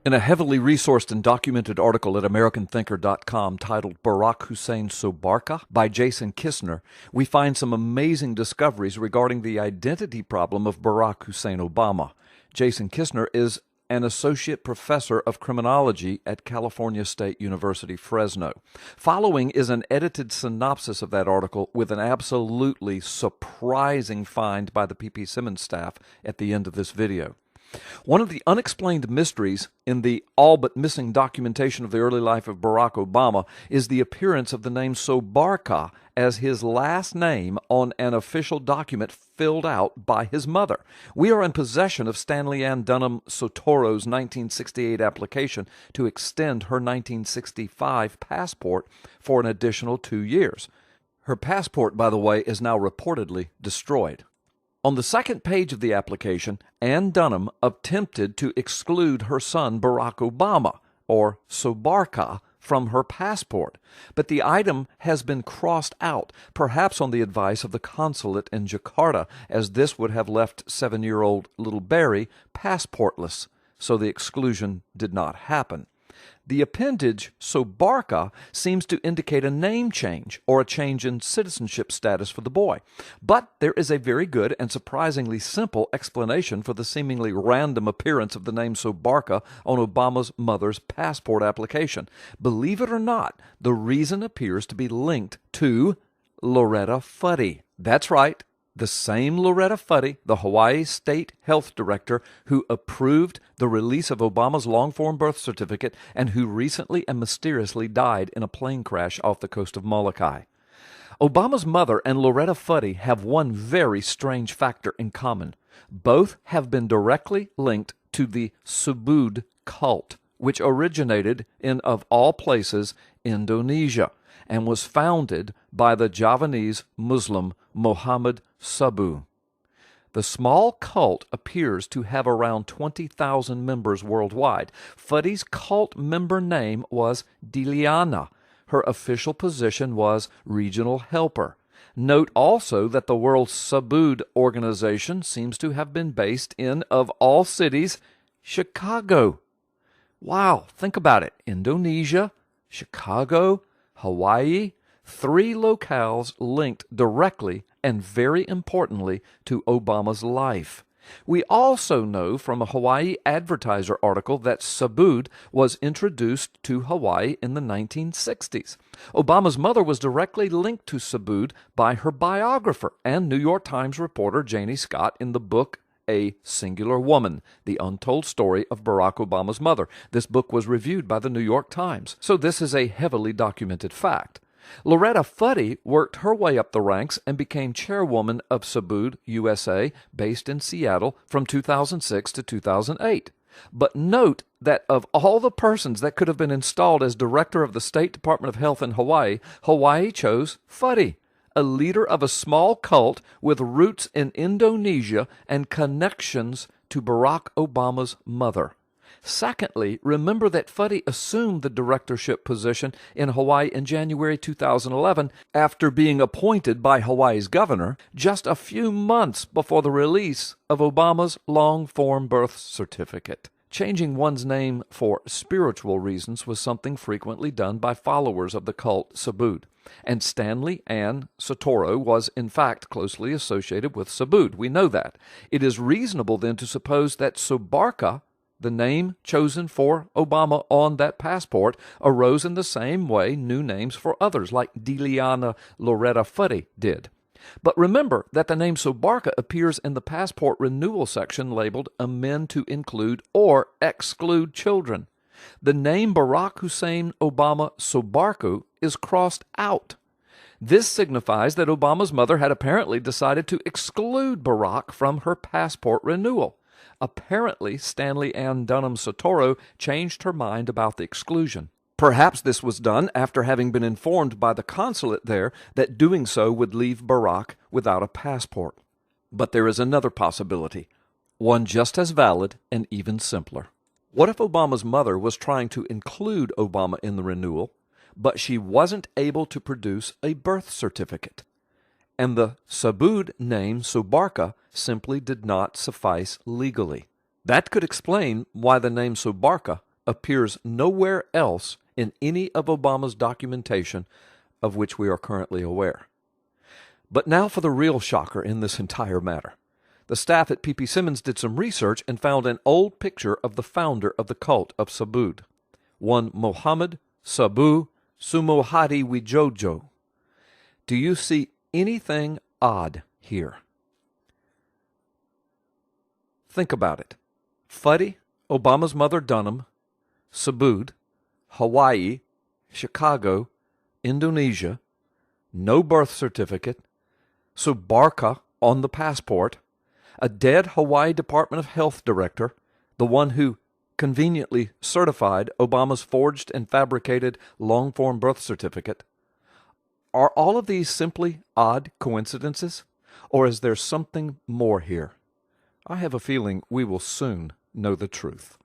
In a heavily resourced and documented article at AmericanThinker.com titled Barack Hussein Soebarkah by Jason Kistner, we find some amazing discoveries regarding the identity problem of Barack Hussein Obama. Jason Kistner is an associate professor of criminology at California State University, Fresno. Following is an edited synopsis of that article with an absolutely surprising find by the P.P. Simmons staff at the end of this video. One of the unexplained mysteries in the all-but-missing documentation of the early life of Barack Obama is the appearance of the name Soebarkah as his last name on an official document filled out by his mother. We are in possession of Stanley Ann Dunham Sotoro's 1968 application to extend her 1965 passport for an additional 2 years. Her passport, by the way, is now reportedly destroyed. On the second page of the application, Ann Dunham attempted to exclude her son Barack Obama, or Soebarkah, from her passport, but the item has been crossed out, perhaps on the advice of the consulate in Jakarta, as this would have left 7-year-old little Barry passportless, so the exclusion did not happen. The appendage Soebarkah seems to indicate a name change or a change in citizenship status for the boy. But there is a very good and surprisingly simple explanation for the seemingly random appearance of the name Soebarkah on Obama's mother's passport application. Believe it or not, the reason appears to be linked to Loretta Fuddy. That's right. The same Loretta Fuddy, the Hawaii State Health Director who approved the release of Obama's long-form birth certificate and who recently and mysteriously died in a plane crash off the coast of Molokai. Obama's mother and Loretta Fuddy have one very strange factor in common. Both have been directly linked to the Subud cult, which originated in, of all places, Indonesia, and was founded by the Javanese Muslim Muhammad Sabu. The small cult appears to have around 20,000 members worldwide. Fuddy's cult member name was Diliana. Her official position was regional helper. Note also that the World Subud organization seems to have been based in, of all cities, Chicago. Wow, think about it. Indonesia, Chicago, Hawaii, 3 locales linked directly and very importantly to Obama's life. We also know from a Hawaii Advertiser article that Subud was introduced to Hawaii in the 1960s. Obama's mother was directly linked to Subud by her biographer and New York Times reporter Janie Scott in the book A Singular Woman, The Untold Story of Barack Obama's Mother. This book was reviewed by the New York Times, so this is a heavily documented fact. Loretta Fuddy worked her way up the ranks and became chairwoman of Subud USA, based in Seattle, from 2006 to 2008. But note that of all the persons that could have been installed as director of the State Department of Health in Hawaii, Hawaii chose Fuddy, a leader of a small cult with roots in Indonesia and connections to Barack Obama's mother. Secondly, remember that Fuddy assumed the directorship position in Hawaii in January 2011 after being appointed by Hawaii's governor just a few months before the release of Obama's long-form birth certificate. Changing one's name for spiritual reasons was something frequently done by followers of the cult Subud, and Stanley Ann Sotoro was in fact closely associated with Subud. We know that. It is reasonable then to suppose that Soebarkah, the name chosen for Obama on that passport, arose in the same way new names for others, like Diliana Loretta Fuddy did. But remember that the name Soebarkah appears in the passport renewal section labeled Amend to Include or Exclude Children. The name Barack Hussein Obama Soebarkah is crossed out. This signifies that Obama's mother had apparently decided to exclude Barack from her passport renewal. Apparently, Stanley Ann Dunham Sotoro changed her mind about the exclusion. Perhaps this was done after having been informed by the consulate there that doing so would leave Barack without a passport. But there is another possibility, one just as valid and even simpler. What if Obama's mother was trying to include Obama in the renewal, but she wasn't able to produce a birth certificate, and the Subud name Soebarkah simply did not suffice legally? That could explain why the name Soebarkah appears nowhere else in any of Obama's documentation of which we are currently aware. But now for the real shocker in this entire matter. The staff at P.P. Simmons did some research and found an old picture of the founder of the cult of Subud, one Muhammad Sabu Sumohadi Wijojo. Do you see anything odd here? Think about it. Fuddy, Obama's mother Dunham, Subud, Hawaii, Chicago, Indonesia, no birth certificate, Soebarkah on the passport, a dead Hawaii Department of Health director, the one who conveniently certified Obama's forged and fabricated long-form birth certificate. Are all of these simply odd coincidences, or is there something more here? I have a feeling we will soon know the truth.